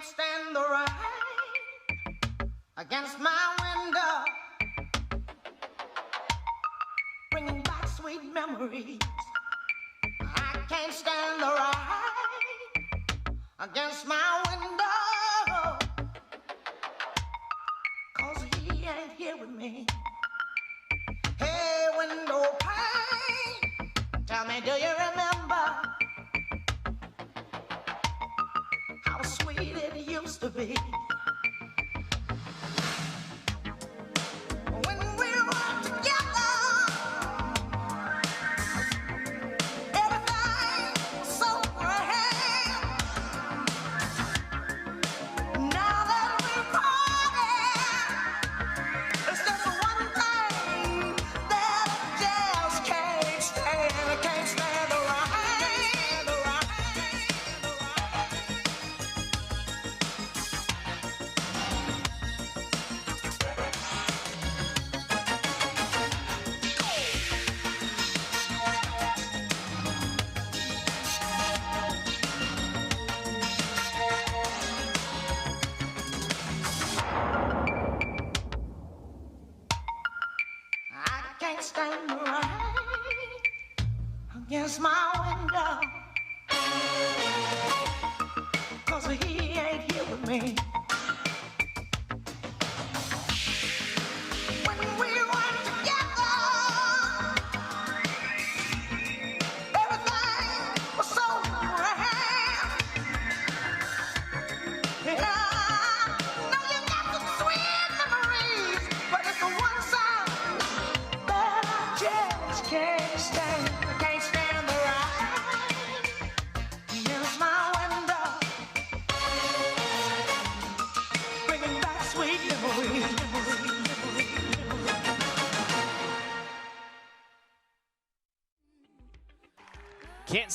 can't stand the rain against my window, bringing back sweet memories. I can't stand the rain against my window, 'cause he ain't here with me. Hey, window pane, tell me, do you remember how sweet it used to be? When we were together, everything was so grand. Now that we're parted, it's just one thing that I just can't stand. I can't stand the rain. I can't stand the rain against my window, 'cause he ain't here with me. When we were together, everything was so grand. Yeah, now you got some sweet memories, but it's the one side that I just can't stand. I can't stand the rain against my window, bringing back sweet memories. Can't